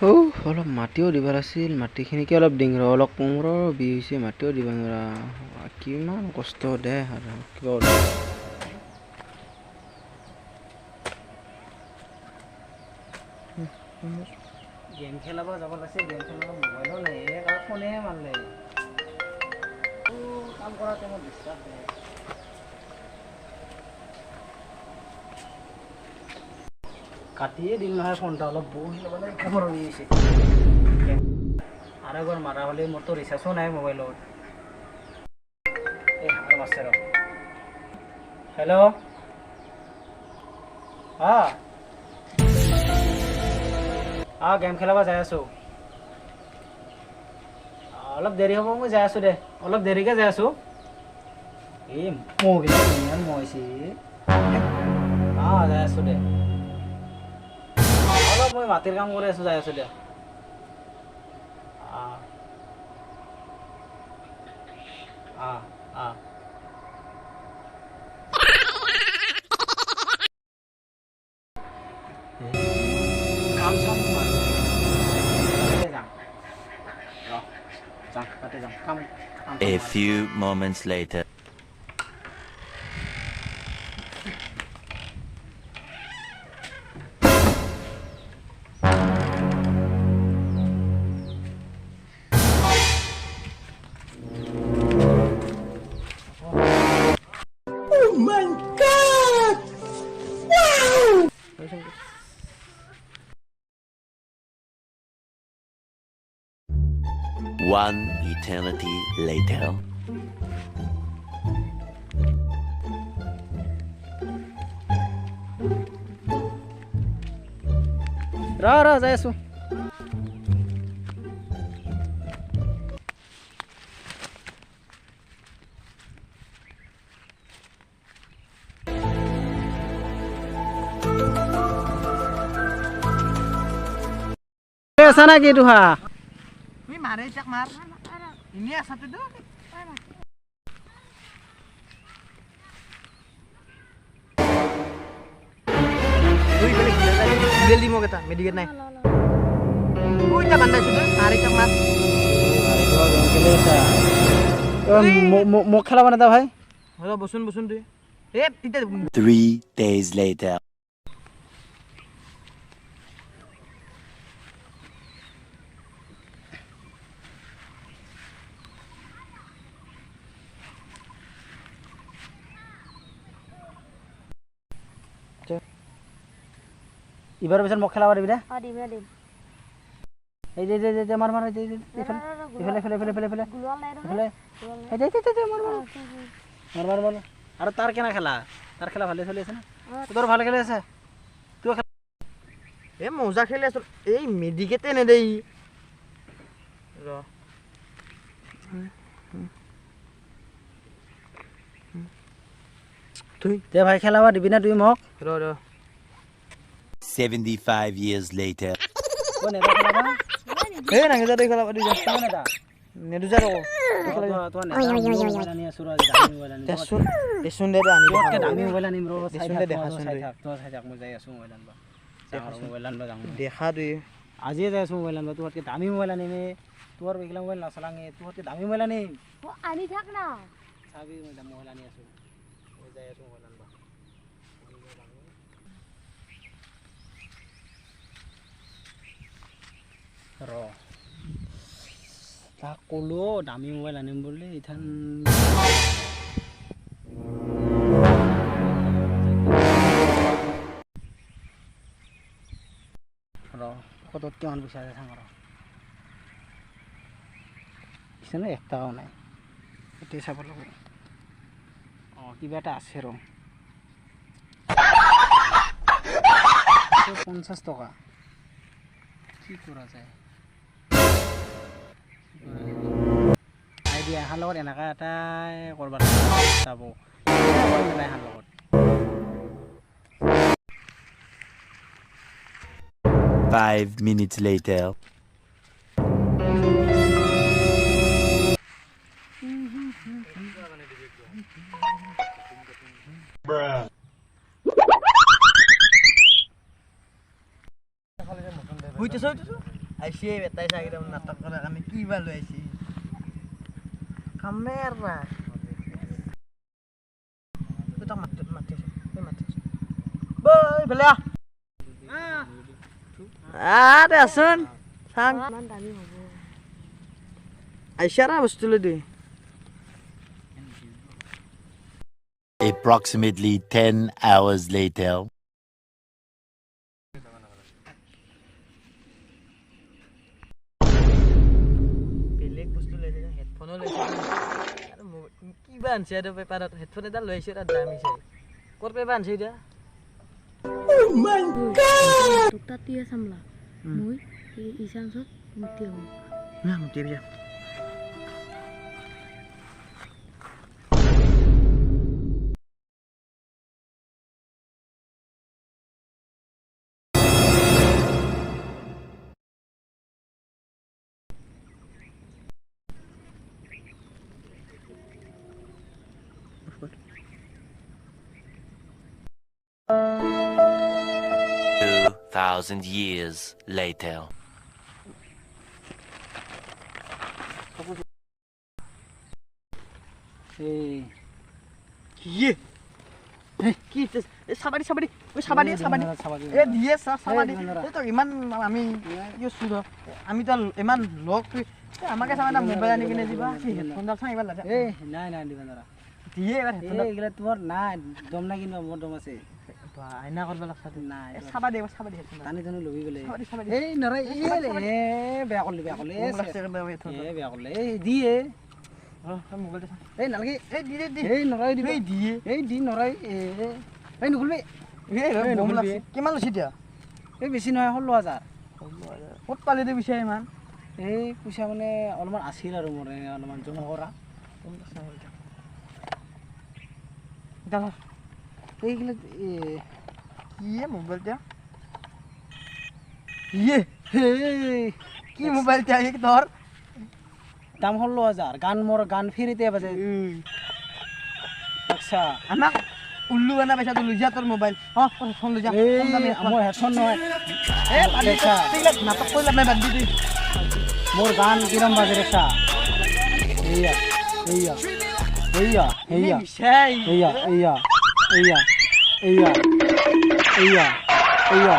অলপ মাটিও দিব আছিল মাটিখিনিকে অলপ দিং ৰ অলপ কোমৰৰ বিষ হৈছে মাটিও দিব নোৱাৰা কিমান কষ্ট দে আৰু কিবা গেম খেলাব যাব লাগিছে গেম খেলাব মোবাইলো নাই কাৰোবাক ফোনেহে মাৰিলে কাম কৰা টাইমত ডিষ্টাৰ্ব নাই কাটিয়ে দিল নহয় ফোনটা অলপ বহি ল'ব লাগে খবৰ হৈ গৈছে আৰু এবাৰ মাৰা হ'লে মোৰতো ৰিচাৰ্জো নাই মোবাইলত এই আৰু মাছে ৰ হেল্ল' গেম খেলাব যাই আছোঁ অলপ দেৰি হ'ব মই যাই আছোঁ দে অলপ দেৰিকৈ যাই আছোঁ এই মহবিলাক ইমান মহিছে যাই আছোঁ দে অলপ মই মাটিৰ কাম কৰি আছোঁ যাই আছোঁ দে কাম চাম A few moments later. Oh my God! Wow! One eternity later. ৰ যাই আছোঁ আছা না কি তোহা তুমি মাৰে চাক মাৰ ইনে আছাতে তো তুই বেলে বেলি মোক এটা মেডিকেট নাই ওই তা বান্দাইছো তো মাৰে চাক মাৰ মোক খেলাব না দা ভাই হলো বসুন বসুন তুই এ 3 days later. ইবাৰ পিছত মোক খেলাব দিবি দে দিম এই যে মাৰ মাৰ এইফালে এইফালে এইফালে এইফালে মাৰ আৰু তাৰ কেনা খেলা তাৰ খেলা ভালে চলি আছে না তোৰ ভালে খেলি আছে তুই এ মজা খেলি আছ এই মেডিকেটে নেদেই ৰ তুই দে ভাই খেলাব দিবি না তুই মোক ৰ 75 years later. কোন এটা খেলাবা এই না গেজা খেলাবা দি যাস না দা নেদু যা ৰ তো না মোবাইল আনি আছো ৰ দামি মোবাইল আনি দেচোন দে আনি তোকে দামি মোবাইল আনিম ৰ চাই দেখাচোন তো চাই থাক মই যাই আছো মোবাইল আনবা মোবাইল আনবা যাম দেখা তুই আজি যাই আছো মোবাইল আনবা তোকে দামি মোবাইল আনিমে তোৰ বেগলা মোবাইল নাচলাঙে তোকে দামি মোবাইল আনিম আনি থাক না চাবি মই মোবাইল আনি আছো মই যাই আছো মোবাইল আনবা ৰ তাক ক'লো দামী মোবাইল আনিম বুলি ইথান ৰ কতত কিমান পইচা আছে চাং ৰ পিছনে 1 টাকাও নাই এতিয়া চাব লাগিব কিবা এটা আছে ৰ 50 টকা কি কৰা যায় আইডিয়া এহাৰ লগত এনেকা এটাই কৰবা চাব এহাৰ লগত 5 minutes later. Bruh. হইতেছ আইছে বেটাই চাগিৰাম নাটক কৰা কাৰণে কি বা লৈ আইছে কামেৰা এটা মাতি বই বেলা দে আসুন চাং আইছাৰা বস্তু লৈ দে Approximately 10 hours later. বেলেগ বস্তু লৈ যায় হেডফোনো লৈছে আৰু কি বা আনছে আৰু পেপাৰত হেডফোন এটা লৈ আহিছে তাত দাম হৈছে ক'ৰ পেপাৰ আনছে এতিয়া Oh my god! Tatiya samla. Muy isan sot mutio. না মুতি দিয়া Thousand years later. কি কি সাবাৰি সাবাৰি ওই সাবাৰি সাবাৰি এ দিয়ে সাবাৰি এ তো ইমান আমি ইউ সুদ আমি তো ইমান লোক আমাকে সামানা মোবাইল আনি কিনে দিবা কি হেডফোন দাল চাই ইবাৰ লাগে এ নাই নাই দিবা নৰা দিয়ে এবাৰ হেডফোন এইগিলা তোমাৰ নাই দম নাই কিন্তু মোৰ দম আছে আইনা কৰিব লাগছা নাই সাবাৰি সাবাৰি হেডফোন টানি টানি লবি গলে সাবাৰি এই নৰা এ বেয়া কৰিলে এ বেয়া কৰিলে এই দিয়ে মোবাইল এই নালাগে এই দি দি এই নৰাই দিবি এই দিয়ে এই দি নৰাই এই নুখুলবি এই বম লাগছে কিমান লৈছে দিয়া এই বেছি নহয় 16000 ক'ত পালি দে বিচাৰ ইমান এই পইচা মানে অলপমান আছিল আৰু মোৰ অলপমান জমা কৰা এইগিলা ইয়ে মোবাইল দিয়া ইয়ে কি মোবাইল দিয়া এক ধৰ দাম 16000 গান ফ্ৰীতে বাজে আচ্ছা আমাক উল্লু বানা পইচা তো লৈ যা তোৰ মোবাইল ফোন লৈ যা এই মোৰ হেডফোন নহয় এ পালিছা ঠিক নাটক কৰিলা নাই বাদ দি মোৰ গান কিরম বাজে রেখা এইয়া এইয়া এইয়া এইয়া মিছাই এইয়া এইয়া এইয়া এইয়া এইয়া এইয়া